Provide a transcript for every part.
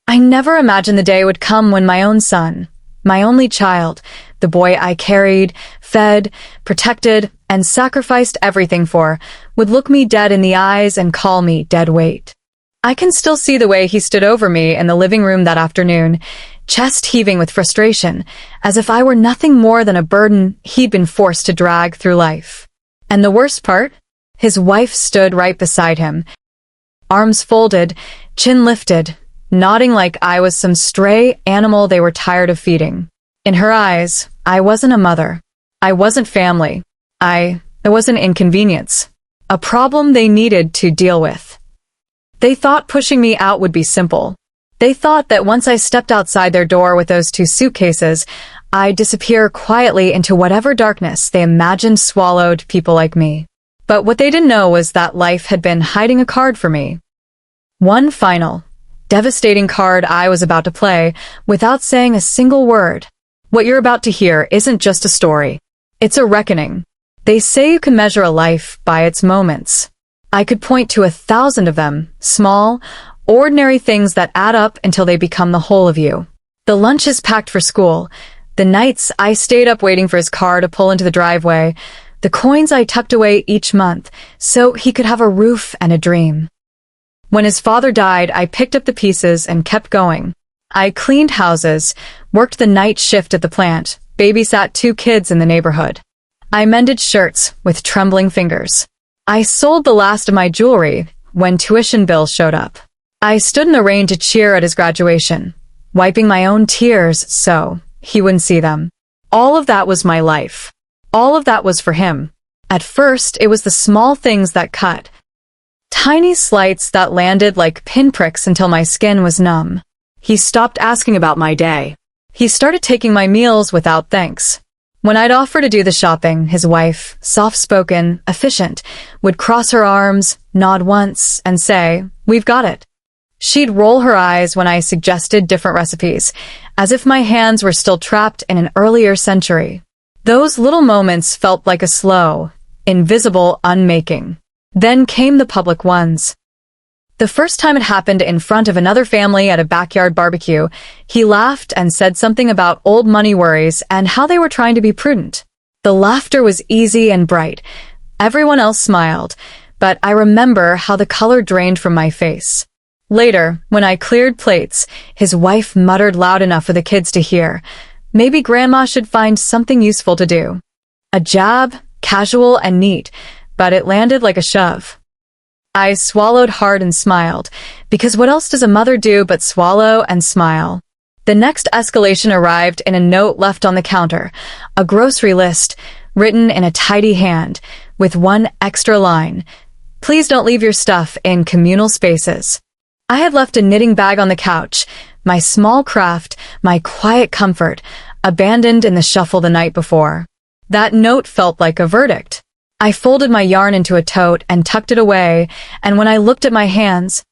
I never imagined the day would come when my own son, my only child, the boy I carried, fed, protected, and sacrificed everything for, would look me dead in the eyes and call me dead weight. I can still see the way he stood over me in the living room that afternoon, chest heaving with frustration, as if I were nothing more than a burden he'd been forced to drag through life. And the worst part? His wife stood right beside him, arms folded, chin lifted, nodding like I was some stray animal they were tired of feeding. In her eyes, I wasn't a mother. I wasn't family. I was an inconvenience. A problem they needed to deal with. They thought pushing me out would be simple. They thought that once I stepped outside their door with those 2 suitcases, I'd disappear quietly into whatever darkness they imagined swallowed people like me. But what they didn't know was that life had been hiding a card for me. One final, devastating card I was about to play without saying a single word. What you're about to hear isn't just a story. It's a reckoning. They say you can measure a life by its moments. I could point to 1,000 of them, small, ordinary things that add up until they become the whole of you. The lunches packed for school, the nights I stayed up waiting for his car to pull into the driveway, the coins I tucked away each month so he could have a roof and a dream. When his father died, I picked up the pieces and kept going. I cleaned houses, worked the night shift at the plant, babysat 2 kids in the neighborhood. I mended shirts with trembling fingers. I sold the last of my jewelry when tuition bills showed up. I stood in the rain to cheer at his graduation, wiping my own tears so he wouldn't see them. All of that was my life. All of that was for him. At first, it was the small things that cut. Tiny slights that landed like pinpricks until my skin was numb. He stopped asking about my day. He started taking my meals without thanks. When I'd offer to do the shopping, his wife, soft-spoken, efficient, would cross her arms, nod once, and say, "We've got it." She'd roll her eyes when I suggested different recipes, as if my hands were still trapped in an earlier century. Those little moments felt like a slow, invisible unmaking. Then came the public ones. The first time it happened in front of another family at a backyard barbecue, he laughed and said something about old money worries and how they were trying to be prudent. The laughter was easy and bright. Everyone else smiled, but I remember how the color drained from my face. Later, when I cleared plates, his wife muttered loud enough for the kids to hear, "Maybe Grandma should find something useful to do." A jab, casual and neat, but it landed like a shove. I swallowed hard and smiled, because what else does a mother do but swallow and smile? The next escalation arrived in a note left on the counter, a grocery list, written in a tidy hand, with one extra line. "Please don't leave your stuff in communal spaces." I had left a knitting bag on the couch, my small craft, my quiet comfort, abandoned in the shuffle the night before. That note felt like a verdict. I folded my yarn into a tote and tucked it away, and when I looked at my hands,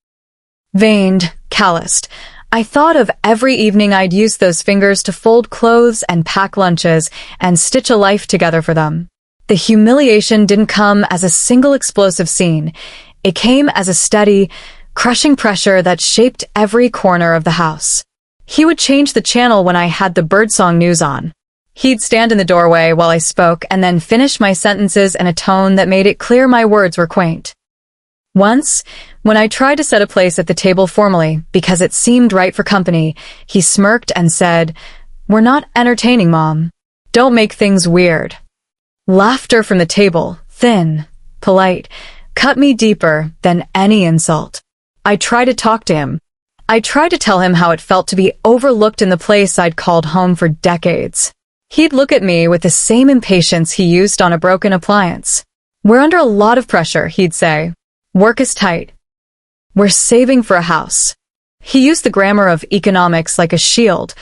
veined, calloused, I thought of every evening I'd used those fingers to fold clothes and pack lunches and stitch a life together for them. The humiliation didn't come as a single explosive scene. It came as a steady, crushing pressure that shaped every corner of the house. He would change the channel when I had the birdsong news on. He'd stand in the doorway while I spoke and then finish my sentences in a tone that made it clear my words were quaint. Once, when I tried to set a place at the table formally because it seemed right for company, he smirked and said, "We're not entertaining, Mom. Don't make things weird." Laughter from the table, thin, polite, cut me deeper than any insult. I tried to talk to him. I tried to tell him how it felt to be overlooked in the place I'd called home for decades. He'd look at me with the same impatience he used on a broken appliance. "We're under a lot of pressure," he'd say. "Work is tight. We're saving for a house." He used the grammar of economics like a shield.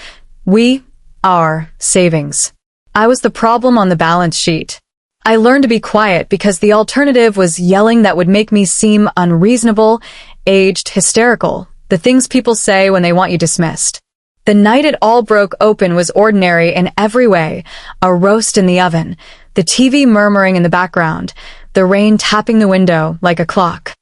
We are savings. I was the problem on the balance sheet. I learned to be quiet because the alternative was yelling that would make me seem unreasonable, aged, hysterical, the things people say when they want you dismissed. The night it all broke open was ordinary in every way, a roast in the oven, the TV murmuring in the background, the rain tapping the window like a clock.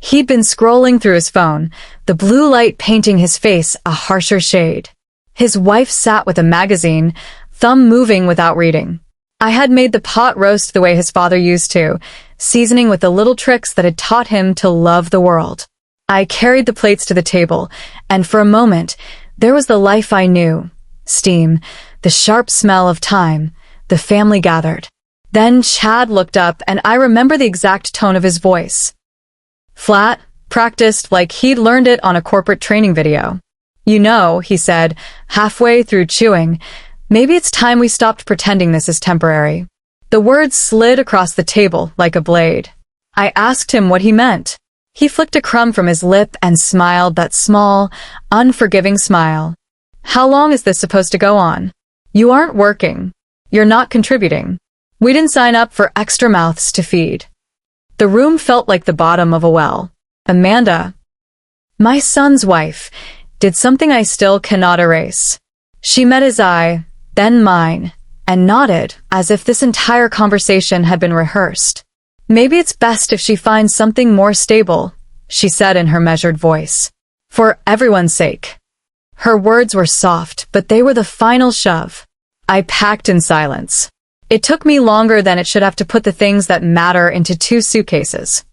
He'd been scrolling through his phone, the blue light painting his face a harsher shade. His wife sat with a magazine, thumb moving without reading. I had made the pot roast the way his father used to, seasoning with the little tricks that had taught him to love the world. I carried the plates to the table, and for a moment, there was the life I knew. Steam, the sharp smell of time, the family gathered. Then Chad looked up, and I remember the exact tone of his voice. Flat, practiced like he'd learned it on a corporate training video. You know, he said, halfway through chewing, maybe it's time we stopped pretending this is temporary. The words slid across the table like a blade. I asked him what he meant. He flicked a crumb from his lip and smiled that small, unforgiving smile. How long is this supposed to go on? You aren't working. You're not contributing. We didn't sign up for extra mouths to feed. The room felt like the bottom of a well. Amanda, my son's wife, did something I still cannot erase. She met his eye, then mine, and nodded as if this entire conversation had been rehearsed. Maybe it's best if she finds something more stable, she said in her measured voice. For everyone's sake. Her words were soft, but they were the final shove. I packed in silence. It took me longer than it should have to put the things that matter into 2 suitcases.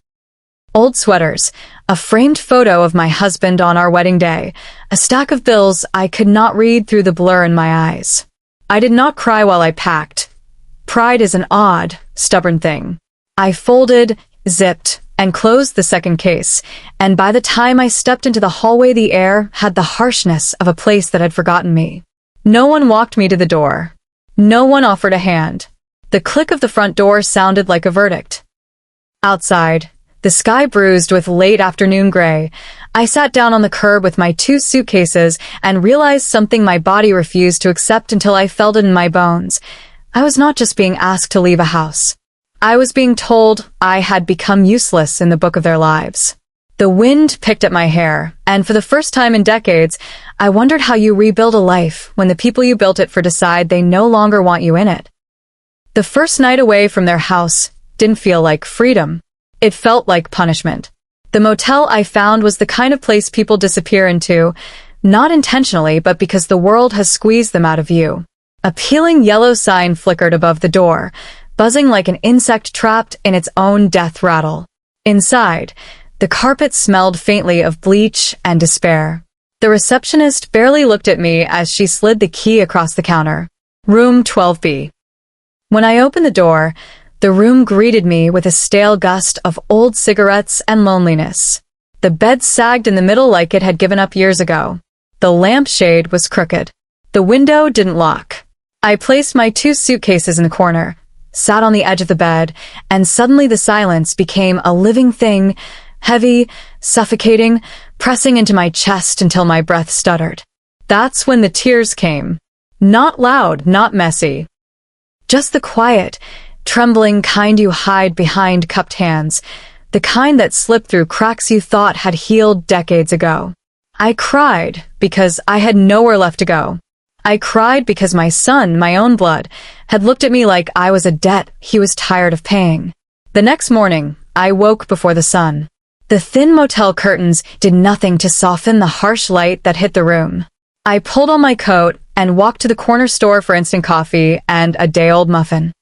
Old sweaters, a framed photo of my husband on our wedding day, a stack of bills I could not read through the blur in my eyes. I did not cry while I packed. Pride is an odd, stubborn thing. I folded, zipped, and closed the second case, and by the time I stepped into the hallway, the air had the harshness of a place that had forgotten me. No one walked me to the door. No one offered a hand. The click of the front door sounded like a verdict. Outside, the sky bruised with late afternoon gray, I sat down on the curb with my 2 suitcases and realized something my body refused to accept until I felt it in my bones. I was not just being asked to leave a house. I was being told I had become useless in the book of their lives. The wind picked at my hair, and for the first time in decades, I wondered how you rebuild a life when the people you built it for decide they no longer want you in it. The first night away from their house didn't feel like freedom. It felt like punishment. The motel I found was the kind of place people disappear into, not intentionally, but because the world has squeezed them out of view. A peeling yellow sign flickered above the door, buzzing like an insect trapped in its own death rattle. Inside, the carpet smelled faintly of bleach and despair. The receptionist barely looked at me as she slid the key across the counter. Room 12B. When I opened the door, the room greeted me with a stale gust of old cigarettes and loneliness. The bed sagged in the middle like it had given up years ago. The lampshade was crooked. The window didn't lock. I placed my 2 suitcases in the corner, sat on the edge of the bed, and suddenly the silence became a living thing, heavy, suffocating, pressing into my chest until my breath stuttered. That's when the tears came. Not loud, not messy. Just the quiet, trembling kind you hide behind cupped hands, the kind that slip through cracks you thought had healed decades ago. I cried because I had nowhere left to go. I cried because my son, my own blood, had looked at me like I was a debt he was tired of paying. The next morning, I woke before the sun. The thin motel curtains did nothing to soften the harsh light that hit the room. I pulled on my coat and walked to the corner store for instant coffee and a day-old muffin.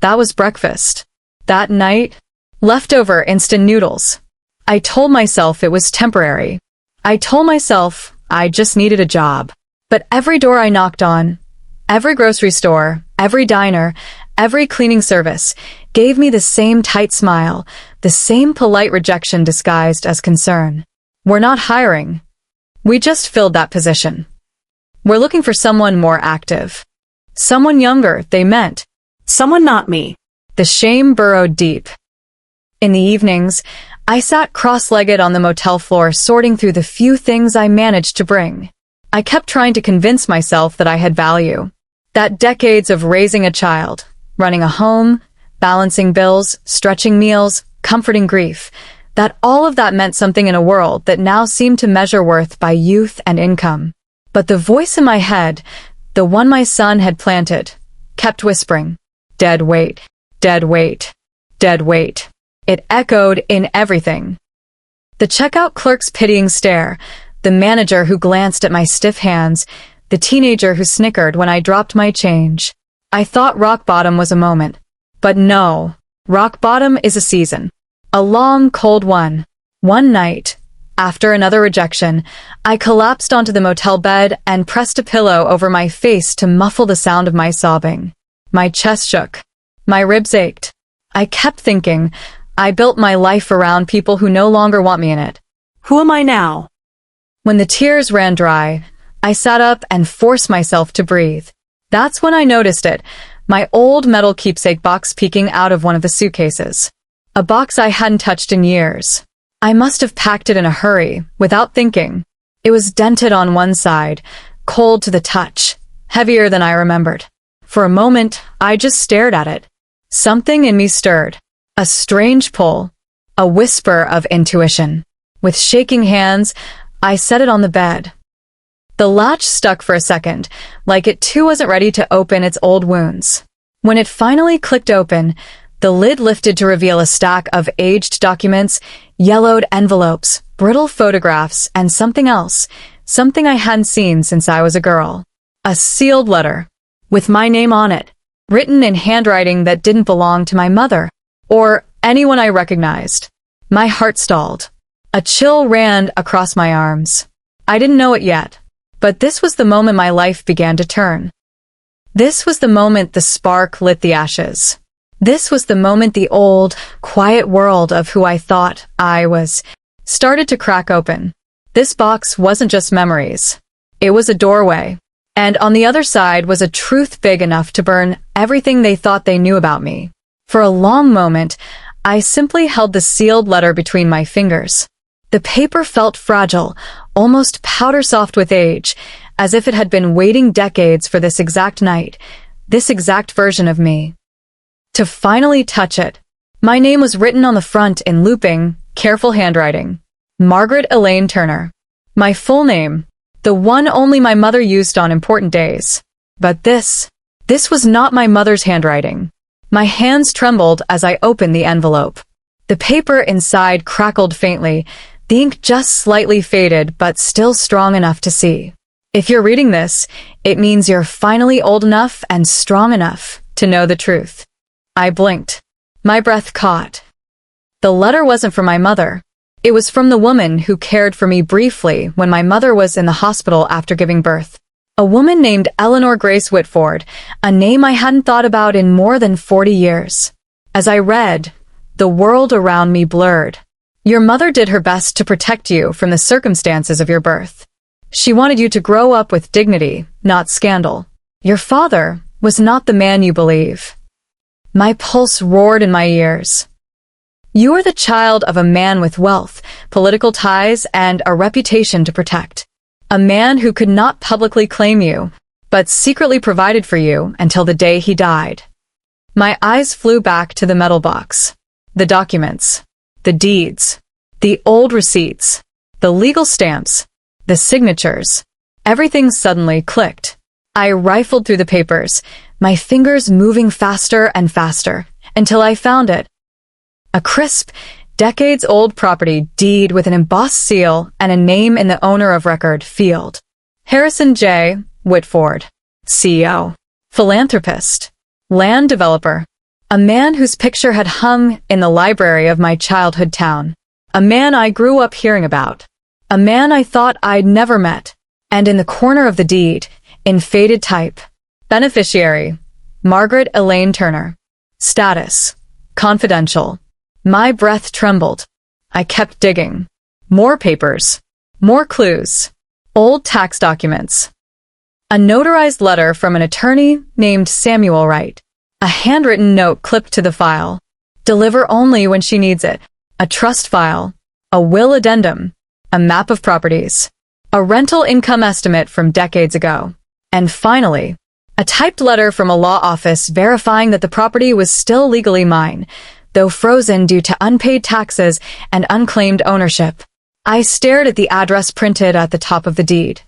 That was breakfast. That night, leftover instant noodles. I told myself it was temporary. I told myself I just needed a job. But every door I knocked on, every grocery store, every diner, every cleaning service, gave me the same tight smile, the same polite rejection disguised as concern. We're not hiring. We just filled that position. We're looking for someone more active. Someone younger, they meant. Someone not me. The shame burrowed deep. In the evenings, I sat cross-legged on the motel floor sorting through the few things I managed to bring. I kept trying to convince myself that I had value. That decades of raising a child, running a home, balancing bills, stretching meals, comforting grief, that all of that meant something in a world that now seemed to measure worth by youth and income. But the voice in my head, the one my son had planted, kept whispering, "Dead weight, dead weight, dead weight." It echoed in everything. The checkout clerk's pitying stare, the manager who glanced at my stiff hands, the teenager who snickered when I dropped my change. I thought rock bottom was a moment. But no, rock bottom is a season. A long, cold one. One night, after another rejection, I collapsed onto the motel bed and pressed a pillow over my face to muffle the sound of my sobbing. My chest shook. My ribs ached. I kept thinking, I built my life around people who no longer want me in it. Who am I now? When the tears ran dry, I sat up and forced myself to breathe. That's when I noticed it, my old metal keepsake box peeking out of one of the suitcases. A box I hadn't touched in years. I must have packed it in a hurry, without thinking. It was dented on one side, cold to the touch, heavier than I remembered. For a moment, I just stared at it. Something in me stirred. A strange pull. A whisper of intuition. With shaking hands, I set it on the bed. The latch stuck for a second, like it too wasn't ready to open its old wounds. When it finally clicked open, the lid lifted to reveal a stack of aged documents, yellowed envelopes, brittle photographs, and something else, something I hadn't seen since I was a girl. A sealed letter, with my name on it, written in handwriting that didn't belong to my mother, or anyone I recognized. My heart stalled. A chill ran across my arms. I didn't know it yet, but this was the moment my life began to turn. This was the moment the spark lit the ashes. This was the moment the old, quiet world of who I thought I was started to crack open. This box wasn't just memories. It was a doorway. And on the other side was a truth big enough to burn everything they thought they knew about me. For a long moment, I simply held the sealed letter between my fingers. The paper felt fragile, almost powder-soft with age, as if it had been waiting decades for this exact night, this exact version of me. To finally touch it. My name was written on the front in looping, careful handwriting. Margaret Elaine Turner. My full name, the one only my mother used on important days. But this was not my mother's handwriting. My hands trembled as I opened the envelope. The paper inside crackled faintly, the ink just slightly faded but still strong enough to see. If you're reading this, it means you're finally old enough and strong enough to know the truth. I blinked. My breath caught. The letter wasn't from my mother. It was from the woman who cared for me briefly when my mother was in the hospital after giving birth. A woman named Eleanor Grace Whitford, a name I hadn't thought about in more than 40 years. As I read, the world around me blurred. Your mother did her best to protect you from the circumstances of your birth. She wanted you to grow up with dignity, not scandal. Your father was not the man you believe. My pulse roared in my ears. You are the child of a man with wealth, political ties, and a reputation to protect. A man who could not publicly claim you, but secretly provided for you until the day he died. My eyes flew back to the metal box. The documents. The deeds. The old receipts. The legal stamps. The signatures. Everything suddenly clicked. I rifled through the papers, my fingers moving faster and faster, until I found it. A crisp, decades-old property deed with an embossed seal and a name in the owner of record field. Harrison J. Whitford, CEO, philanthropist, land developer, a man whose picture had hung in the library of my childhood town, a man I grew up hearing about, a man I thought I'd never met, and in the corner of the deed, in faded type, beneficiary, Margaret Elaine Turner. Status, confidential. My breath trembled. I kept digging. More papers. More clues. Old tax documents. A notarized letter from an attorney named Samuel Wright. A handwritten note clipped to the file. Deliver only when she needs it. A trust file. A will addendum. A map of properties. A rental income estimate from decades ago. And finally, a typed letter from a law office verifying that the property was still legally mine, though frozen due to unpaid taxes and unclaimed ownership. I stared at the address printed at the top of the deed.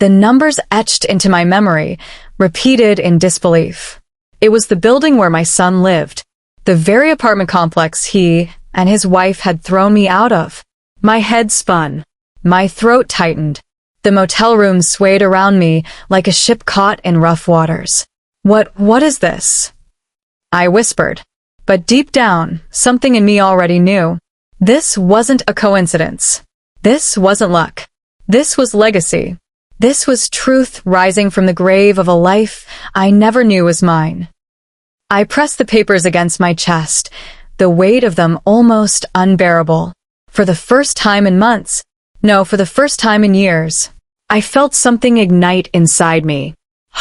The numbers etched into my memory, repeated in disbelief. It was the building where my son lived. The very apartment complex he and his wife had thrown me out of. My head spun. My throat tightened. The motel room swayed around me like a ship caught in rough waters. What is this?" I whispered. But deep down, something in me already knew. This wasn't a coincidence. This wasn't luck. This was legacy. This was truth rising from the grave of a life I never knew was mine. I pressed the papers against my chest, the weight of them almost unbearable. For the first time in months, no, for the first time in years, I felt something ignite inside me.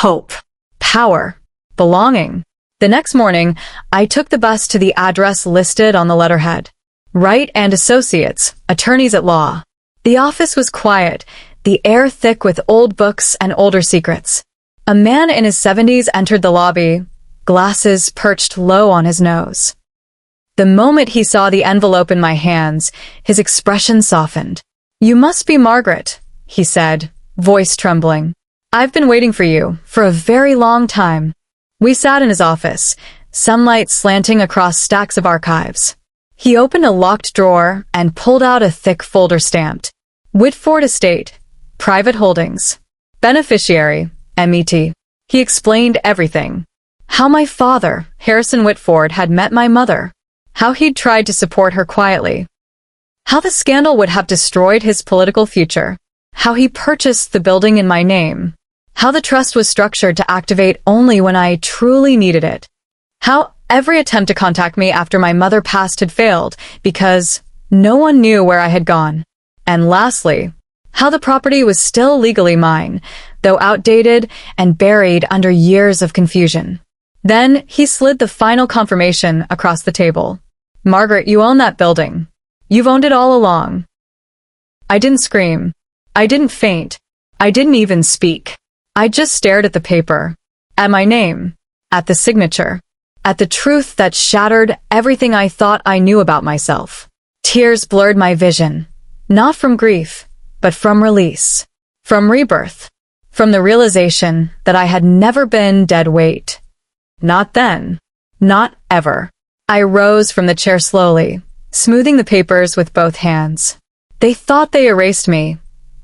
Hope, power, belonging. The next morning, I took the bus to the address listed on the letterhead. Wright and Associates, attorneys at law. The office was quiet, the air thick with old books and older secrets. A man in his 70s entered the lobby, glasses perched low on his nose. The moment he saw the envelope in my hands, his expression softened. "You must be Margaret," he said, voice trembling. "I've been waiting for you for a very long time." We sat in his office, sunlight slanting across stacks of archives. He opened a locked drawer and pulled out a thick folder stamped. Whitford Estate, Private Holdings, Beneficiary, MET. He explained everything. How my father, Harrison Whitford, had met my mother. How he'd tried to support her quietly. How the scandal would have destroyed his political future. How he purchased the building in my name. How the trust was structured to activate only when I truly needed it. How every attempt to contact me after my mother passed had failed because no one knew where I had gone. And lastly, how the property was still legally mine, though outdated and buried under years of confusion. Then he slid the final confirmation across the table. "Margaret, you own that building. You've owned it all along." I didn't scream. I didn't faint. I didn't even speak. I just stared at the paper, at my name, at the signature, at the truth that shattered everything I thought I knew about myself. Tears blurred my vision, not from grief, but from release, from rebirth, from the realization that I had never been dead weight. Not then, not ever. I rose from the chair slowly, smoothing the papers with both hands. "They thought they erased me,"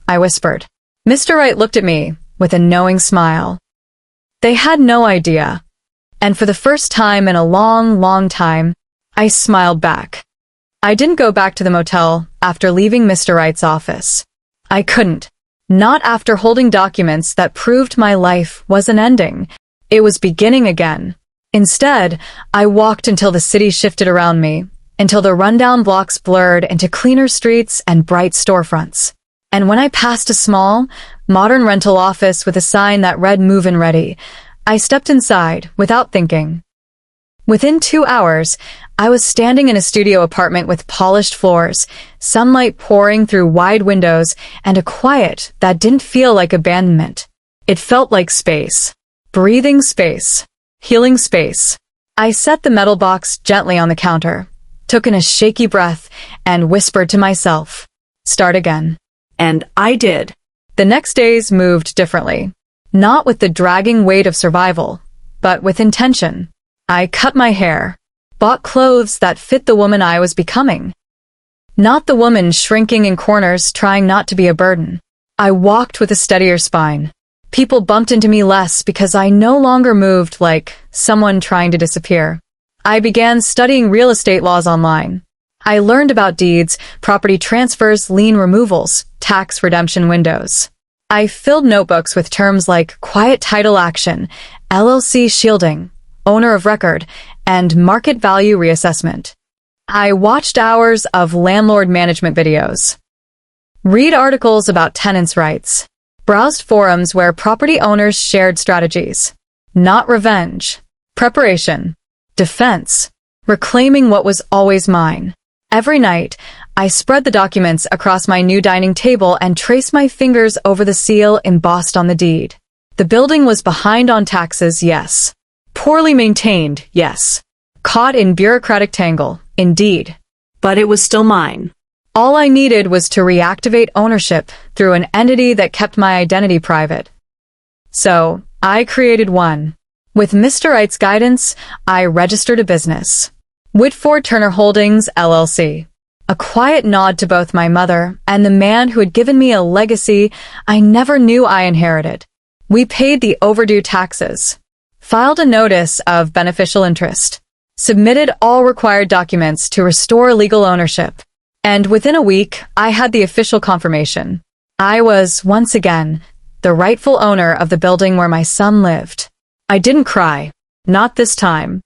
I whispered. Mr. Wright looked at me with a knowing smile. "They had no idea." And for the first time in a long, long time, I smiled back. I didn't go back to the motel after leaving Mr. Wright's office. I couldn't. Not after holding documents that proved my life wasn't ending. It was beginning again. Instead, I walked until the city shifted around me, until the rundown blocks blurred into cleaner streets and bright storefronts. And when I passed a small, modern rental office with a sign that read "Move-in Ready," I stepped inside without thinking. Within 2 hours, I was standing in a studio apartment with polished floors, sunlight pouring through wide windows, and a quiet that didn't feel like abandonment. It felt like space. Breathing space. Healing space. I set the metal box gently on the counter, took in a shaky breath, and whispered to myself, "Start again." And I did. The next days moved differently. Not with the dragging weight of survival, but with intention. I cut my hair, bought clothes that fit the woman I was becoming. Not the woman shrinking in corners trying not to be a burden. I walked with a steadier spine. People bumped into me less because I no longer moved like someone trying to disappear. I began studying real estate laws online. I learned about deeds, property transfers, lien removals, tax redemption windows. I filled notebooks with terms like quiet title action, LLC shielding, owner of record, and market value reassessment. I watched hours of landlord management videos. Read articles about tenants' rights. Browsed forums where property owners shared strategies. Not revenge. Preparation. Defense. Reclaiming what was always mine. Every night, I spread the documents across my new dining table and traced my fingers over the seal embossed on the deed. The building was behind on taxes, yes. Poorly maintained, yes. Caught in bureaucratic tangle, indeed. But it was still mine. All I needed was to reactivate ownership through an entity that kept my identity private. So, I created one. With Mr. Wright's guidance, I registered a business. Whitford Turner Holdings, LLC. A quiet nod to both my mother and the man who had given me a legacy I never knew I inherited. We paid the overdue taxes, filed a notice of beneficial interest, submitted all required documents to restore legal ownership, and within a week, I had the official confirmation. I was, once again, the rightful owner of the building where my son lived. I didn't cry. Not this time.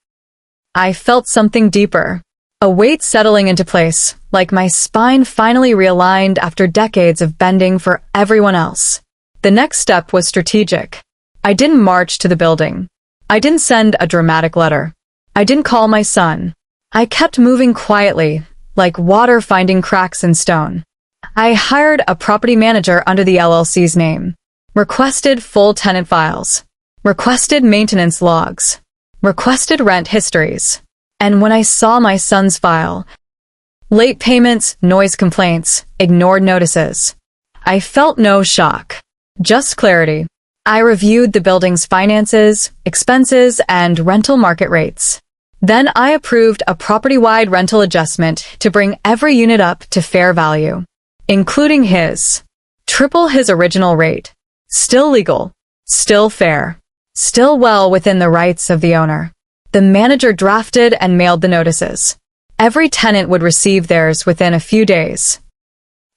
I felt something deeper. A weight settling into place, like my spine finally realigned after decades of bending for everyone else. The next step was strategic. I didn't march to the building. I didn't send a dramatic letter. I didn't call my son. I kept moving quietly, like water finding cracks in stone. I hired a property manager under the LLC's name, requested full tenant files, requested maintenance logs, requested rent histories. And when I saw my son's file, late payments, noise complaints, ignored notices, I felt no shock, just clarity. I reviewed the building's finances, expenses, and rental market rates. Then I approved a property-wide rental adjustment to bring every unit up to fair value, including his. Triple his original rate. Still legal, still fair, still well within the rights of the owner. The manager drafted and mailed the notices. Every tenant would receive theirs within a few days.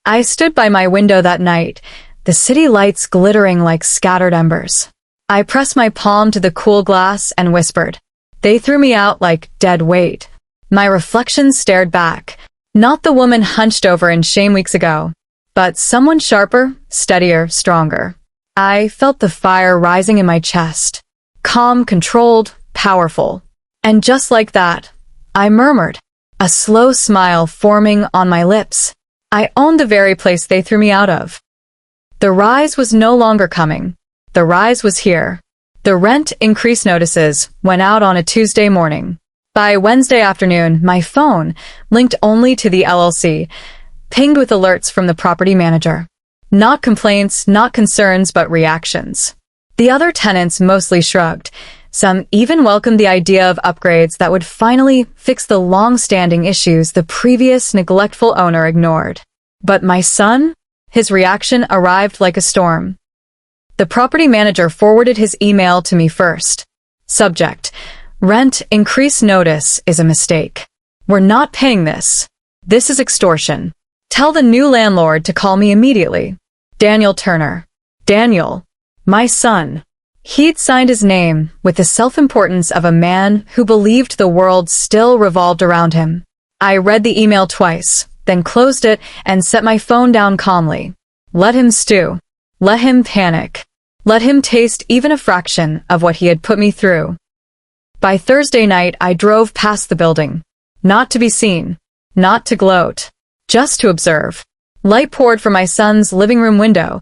I stood by my window that night, the city lights glittering like scattered embers. I pressed my palm to the cool glass and whispered. They threw me out like dead weight. My reflection stared back, not the woman hunched over in shame weeks ago, but someone sharper, steadier, stronger. I felt the fire rising in my chest, calm, controlled, powerful. And just like that, I murmured, a slow smile forming on my lips. I owned the very place they threw me out of. The rise was no longer coming. The rise was here. The rent increase notices went out on a Tuesday morning. By Wednesday afternoon, my phone, linked only to the LLC, pinged with alerts from the property manager. Not complaints, not concerns, but reactions. The other tenants mostly shrugged. Some even welcomed the idea of upgrades that would finally fix the long-standing issues the previous neglectful owner ignored. But my son? His reaction arrived like a storm. The property manager forwarded his email to me first. Subject: Rent increase notice is a mistake. We're not paying this. This is extortion. Tell the new landlord to call me immediately. Daniel Turner. Daniel. My son. He'd signed his name with the self-importance of a man who believed the world still revolved around him. I read the email twice, then closed it and set my phone down calmly. Let him stew. Let him panic. Let him taste even a fraction of what he had put me through. By Thursday night, I drove past the building. Not to be seen. Not to gloat. Just to observe. Light poured from my son's living room window,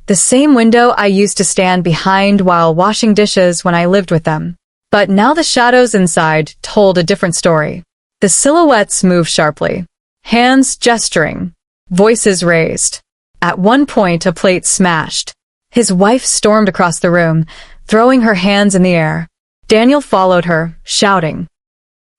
the same window I used to stand behind while washing dishes when I lived with them. But now the shadows inside told a different story. The silhouettes moved sharply. Hands gesturing. Voices raised. At one point, a plate smashed. His wife stormed across the room, throwing her hands in the air. Daniel followed her, shouting.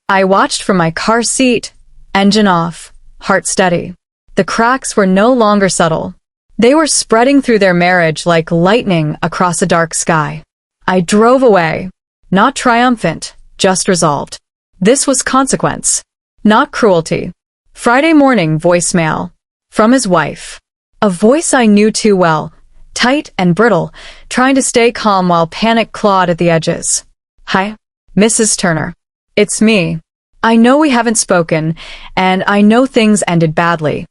I watched from my car seat, engine off, heart steady. The cracks were no longer subtle. They were spreading through their marriage like lightning across a dark sky. I drove away, not triumphant, just resolved. This was consequence, not cruelty. Friday morning voicemail from his wife. A voice I knew too well, tight and brittle, trying to stay calm while panic clawed at the edges. Hi, Mrs. Turner. It's me. I know we haven't spoken, and I know things ended badly.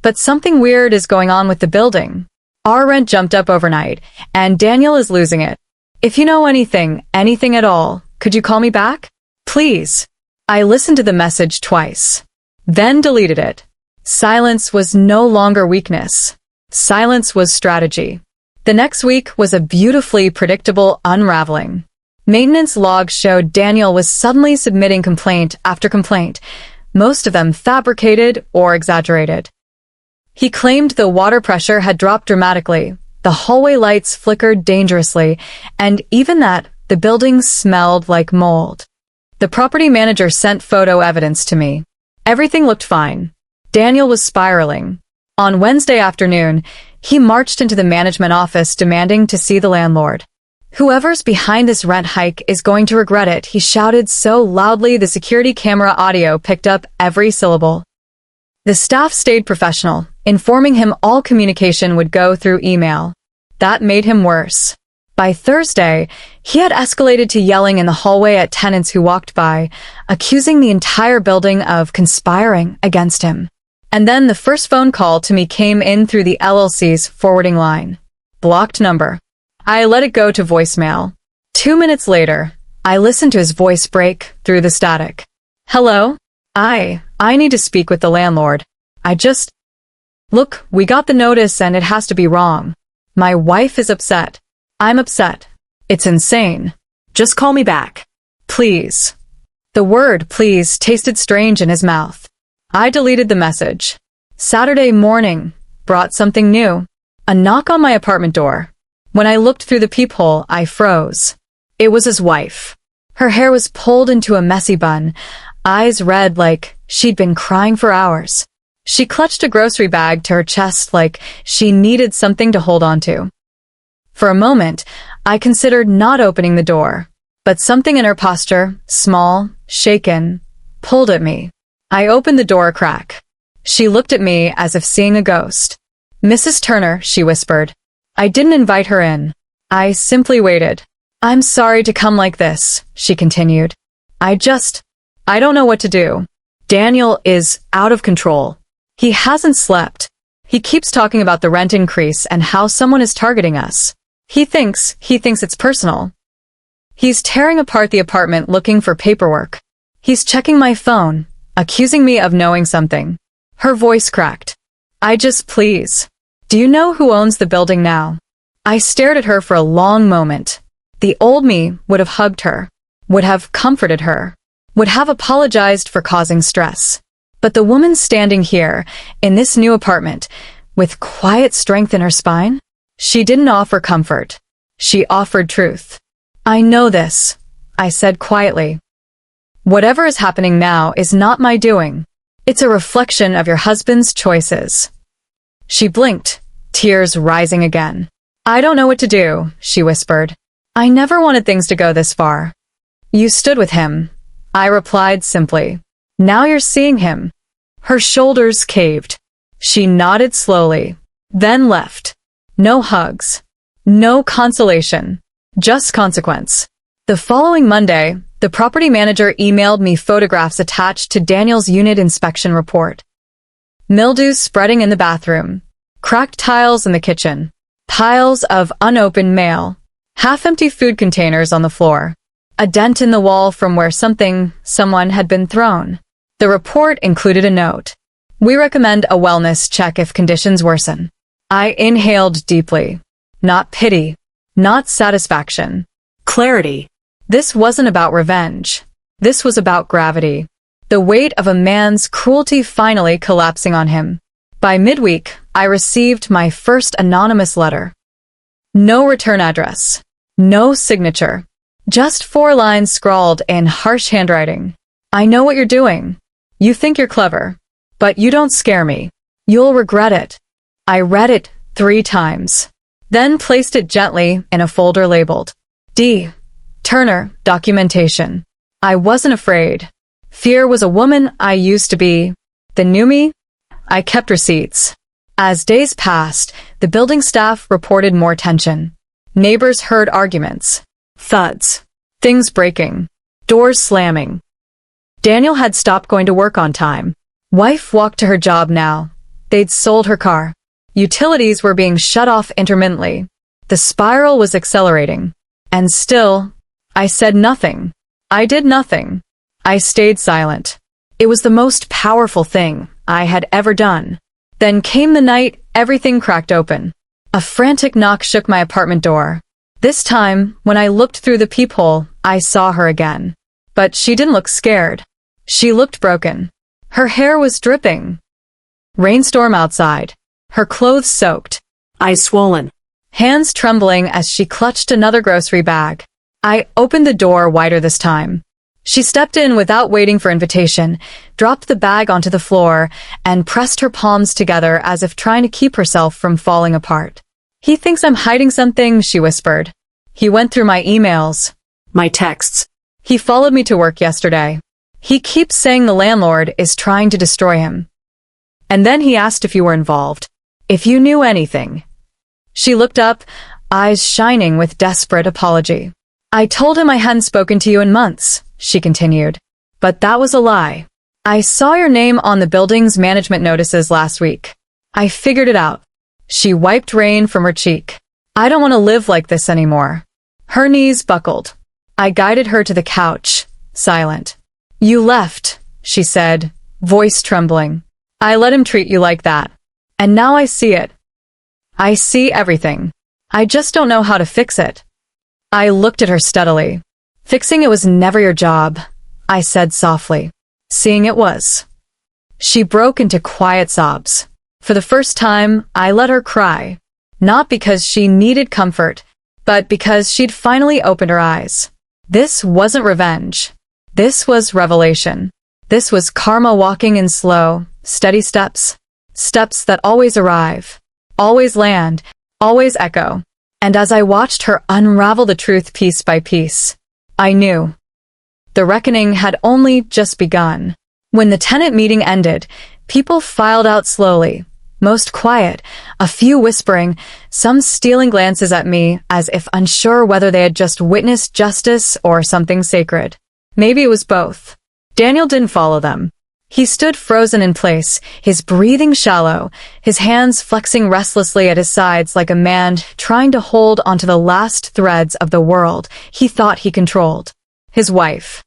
But something weird is going on with the building. Our rent jumped up overnight, and Daniel is losing it. If you know anything at all, could you call me back? Please. I listened to the message twice, then deleted it. Silence was no longer weakness. Silence was strategy. The next week was a beautifully predictable unraveling. Maintenance logs showed Daniel was suddenly submitting complaint after complaint, most of them fabricated or exaggerated. He claimed the water pressure had dropped dramatically, the hallway lights flickered dangerously, and even that the building smelled like mold. The property manager sent photo evidence to me. Everything looked fine. Daniel was spiraling. On Wednesday afternoon, he marched into the management office demanding to see the landlord. "Whoever's behind this rent hike is going to regret it," he shouted so loudly the security camera audio picked up every syllable. The staff stayed professional, informing him all communication would go through email. That made him worse. By Thursday, he had escalated to yelling in the hallway at tenants who walked by, accusing the entire building of conspiring against him. And then the first phone call to me came in through the LLC's forwarding line. Blocked number. I let it go to voicemail. 2 minutes later, I listened to his voice break through the static. "Hello? I need to speak with the landlord. Look, we got the notice and it has to be wrong. My wife is upset. I'm upset. It's insane. Just call me back. Please." The word please tasted strange in his mouth. I deleted the message. Saturday morning brought something new. A knock on my apartment door. When I looked through the peephole, I froze. It was his wife. Her hair was pulled into a messy bun, eyes red like she'd been crying for hours. She clutched a grocery bag to her chest like she needed something to hold on to. For a moment, I considered not opening the door, but something in her posture, small, shaken, pulled at me. I opened the door a crack. She looked at me as if seeing a ghost. "Mrs. Turner," she whispered. I didn't invite her in. I simply waited. "I'm sorry to come like this," she continued. I don't know what to do. Daniel is out of control. He hasn't slept. He keeps talking about the rent increase and how someone is targeting us. He thinks it's personal. He's tearing apart the apartment looking for paperwork. He's checking my phone, accusing me of knowing something. Her voice cracked. Please. Do you know who owns the building now?" I stared at her for a long moment. The old me would have hugged her, would have comforted her, would have apologized for causing stress. But the woman standing here, in this new apartment, with quiet strength in her spine, she didn't offer comfort. She offered truth. "I know this," I said quietly. "Whatever is happening now is not my doing. It's a reflection of your husband's choices." She blinked, tears rising again. "I don't know what to do," she whispered. "I never wanted things to go this far." "You stood with him," I replied simply. "Now you're seeing him." Her shoulders caved. She nodded slowly, then left. No hugs. No consolation. Just consequence. The following Monday, the property manager emailed me photographs attached to Daniel's unit inspection report. Mildew spreading in the bathroom. Cracked tiles in the kitchen. Piles of unopened mail. Half-empty food containers on the floor. A dent in the wall from where someone had been thrown. The report included a note. "We recommend a wellness check if conditions worsen." I inhaled deeply. Not pity. Not satisfaction. Clarity. This wasn't about revenge. This was about gravity. The weight of a man's cruelty finally collapsing on him. By midweek, I received my first anonymous letter. No return address. No signature. Just 4 lines scrawled in harsh handwriting. "I know what you're doing. You think you're clever. But you don't scare me. You'll regret it." I read it 3 times. Then placed it gently in a folder labeled D. Turner, documentation. I wasn't afraid. Fear was a woman I used to be. The new me? I kept receipts. As days passed, the building staff reported more tension. Neighbors heard arguments. Thuds. Things breaking. Doors slamming. Daniel had stopped going to work on time. Wife walked to her job now. They'd sold her car. Utilities were being shut off intermittently. The spiral was accelerating. And still, I said nothing. I did nothing. I stayed silent. It was the most powerful thing I had ever done. Then came the night everything cracked open. A frantic knock shook my apartment door. This time, when I looked through the peephole, I saw her again. But she didn't look scared. She looked broken. Her hair was dripping. Rainstorm outside. Her clothes soaked. Eyes swollen. Hands trembling as she clutched another grocery bag. I opened the door wider this time. She stepped in without waiting for invitation, dropped the bag onto the floor, and pressed her palms together as if trying to keep herself from falling apart. "He thinks I'm hiding something," she whispered. "He went through my emails, my texts. He followed me to work yesterday. He keeps saying the landlord is trying to destroy him. And then he asked if you were involved, if you knew anything." She looked up, eyes shining with desperate apology. "I told him I hadn't spoken to you in months," she continued. "But that was a lie. I saw your name on the building's management notices last week. I figured it out." She wiped rain from her cheek. "I don't want to live like this anymore." Her knees buckled. I guided her to the couch, silent. "You left," she said, voice trembling. "I let him treat you like that. And now I see it. I see everything. I just don't know how to fix it." I looked at her steadily. "Fixing it was never your job," I said softly. "Seeing it was." She broke into quiet sobs. For the first time, I let her cry. Not because she needed comfort, but because she'd finally opened her eyes. This wasn't revenge. This was revelation. This was karma walking in slow, steady steps. Steps that always arrive, always land, always echo. And as I watched her unravel the truth piece by piece, I knew the reckoning had only just begun. When the tenant meeting ended, people filed out slowly, most quiet, a few whispering, some stealing glances at me as if unsure whether they had just witnessed justice or something sacred. Maybe it was both. Daniel didn't follow them. He stood frozen in place, his breathing shallow, his hands flexing restlessly at his sides like a man trying to hold onto the last threads of the world he thought he controlled. His wife.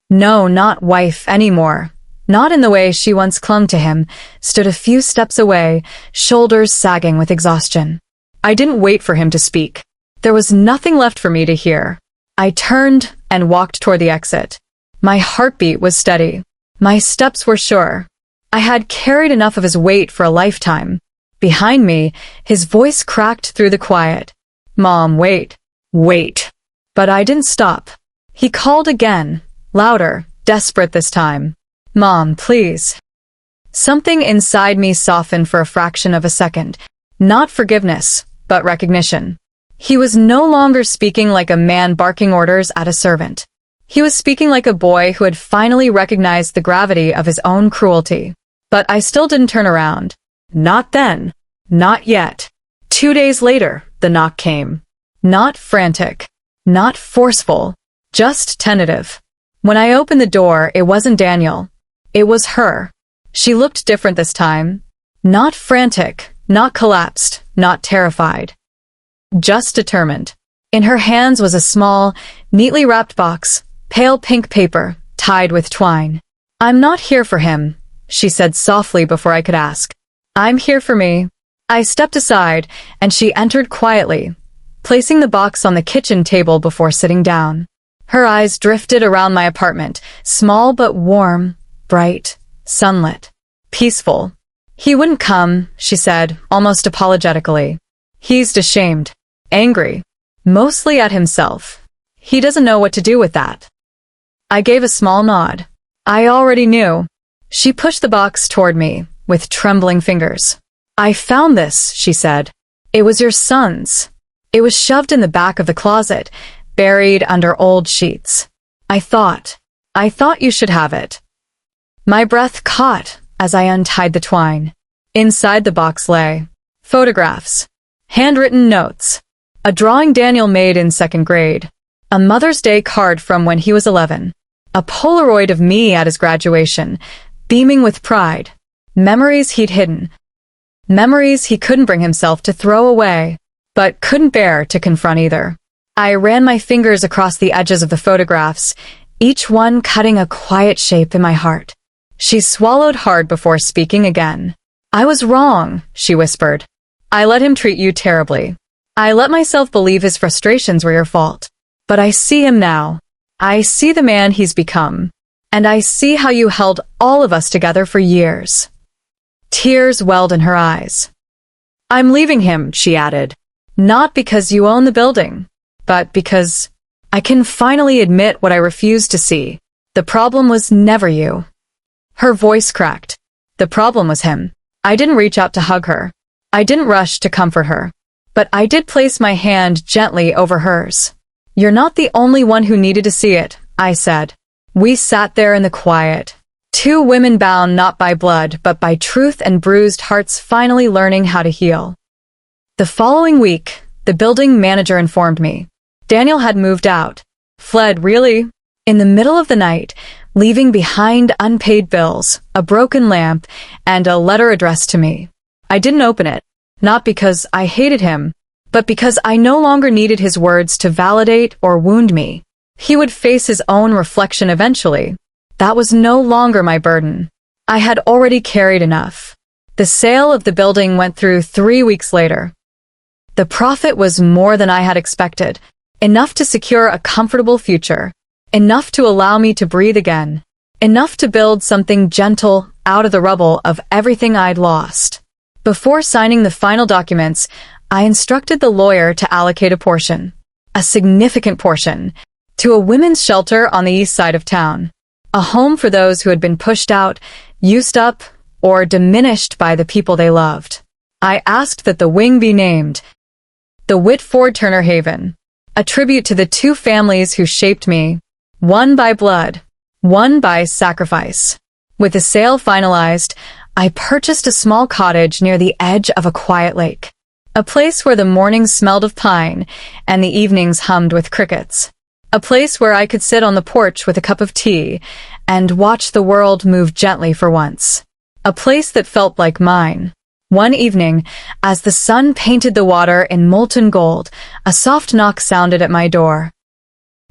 No, not wife anymore. Not in the way she once clung to him, stood a few steps away, shoulders sagging with exhaustion. I didn't wait for him to speak. There was nothing left for me to hear. I turned and walked toward the exit. My heartbeat was steady. My steps were sure. I had carried enough of his weight for a lifetime. Behind me, his voice cracked through the quiet. "Mom, wait. Wait." But I didn't stop. He called again, louder, desperate this time. "Mom, please." Something inside me softened for a fraction of a second. Not forgiveness, but recognition. He was no longer speaking like a man barking orders at a servant. He was speaking like a boy who had finally recognized the gravity of his own cruelty. But I still didn't turn around. Not then. Not yet. 2 days later, the knock came. Not frantic. Not forceful. Just tentative. When I opened the door, it wasn't Daniel. It was her. She looked different this time. Not frantic, not collapsed, not terrified. Just determined. In her hands was a small, neatly wrapped box, pale pink paper, tied with twine. "I'm not here for him," she said softly before I could ask. "I'm here for me." I stepped aside, and she entered quietly, placing the box on the kitchen table before sitting down. Her eyes drifted around my apartment, small but warm, bright, sunlit, peaceful. "He wouldn't come," she said, almost apologetically. "He's ashamed, angry, mostly at himself. He doesn't know what to do with that." I gave a small nod. I already knew. She pushed the box toward me, with trembling fingers. "I found this," she said. "It was your son's. It was shoved in the back of the closet, buried under old sheets. I thought you should have it." My breath caught as I untied the twine. Inside the box lay photographs, handwritten notes, a drawing Daniel made in 2nd grade, a Mother's Day card from when he was 11, a Polaroid of me at his graduation, beaming with pride, memories he'd hidden, memories he couldn't bring himself to throw away, but couldn't bear to confront either. I ran my fingers across the edges of the photographs, each one cutting a quiet shape in my heart. She swallowed hard before speaking again. "I was wrong," she whispered. "I let him treat you terribly. I let myself believe his frustrations were your fault. But I see him now. I see the man he's become. And I see how you held all of us together for years." Tears welled in her eyes. "I'm leaving him," she added. "Not because you own the building, but because I can finally admit what I refused to see. The problem was never you. Her voice cracked. The problem was him. I didn't reach out to hug her. I didn't rush to comfort her. But I did place my hand gently over hers. You're not the only one who needed to see it, I said. We sat there in the quiet. Two women bound not by blood, but by truth and bruised hearts finally learning how to heal. The following week, the building manager informed me. Daniel had moved out. Fled, really? In the middle of the night, leaving behind unpaid bills, a broken lamp, and a letter addressed to me. I didn't open it, not because I hated him, but because I no longer needed his words to validate or wound me. He would face his own reflection eventually. That was no longer my burden. I had already carried enough. The sale of the building went through 3 weeks later. The profit was more than I had expected, enough to secure a comfortable future, enough to allow me to breathe again, enough to build something gentle out of the rubble of everything I'd lost. Before signing the final documents, I instructed the lawyer to allocate a portion, a significant portion, to a women's shelter on the east side of town, a home for those who had been pushed out, used up, or diminished by the people they loved. I asked that the wing be named the Whitford Turner Haven, a tribute to the two families who shaped me, one by blood, one by sacrifice. With the sale finalized, I purchased a small cottage near the edge of a quiet lake, a place where the mornings smelled of pine and the evenings hummed with crickets, a place where I could sit on the porch with a cup of tea and watch the world move gently for once, a place that felt like mine. One evening, as the sun painted the water in molten gold, a soft knock sounded at my door.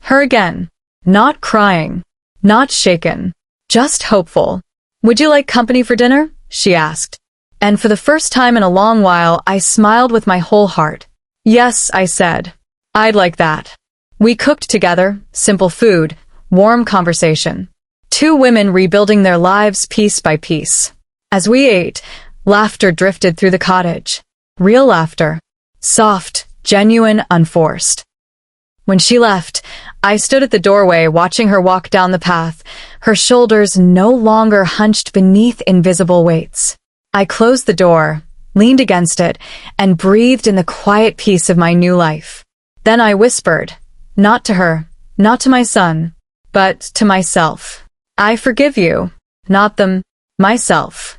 Her again. Not crying, not shaken, just hopeful. Would you like company for dinner? She asked. And for the first time in a long while, I smiled with my whole heart. Yes, I said. I'd like that. We cooked together, simple food, warm conversation. Two women rebuilding their lives piece by piece. As we ate, laughter drifted through the cottage. Real laughter. Soft, genuine, unforced. When she left, I stood at the doorway watching her walk down the path, her shoulders no longer hunched beneath invisible weights. I closed the door, leaned against it, and breathed in the quiet peace of my new life. Then I whispered, not to her, not to my son, but to myself. I forgive you, not them, myself.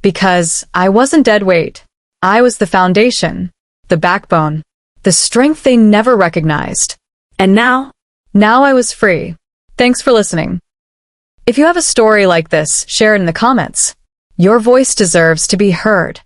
Because I wasn't dead weight. I was the foundation, the backbone, the strength they never recognized. And now I was free. Thanks for listening. If you have a story like this, share it in the comments. Your voice deserves to be heard.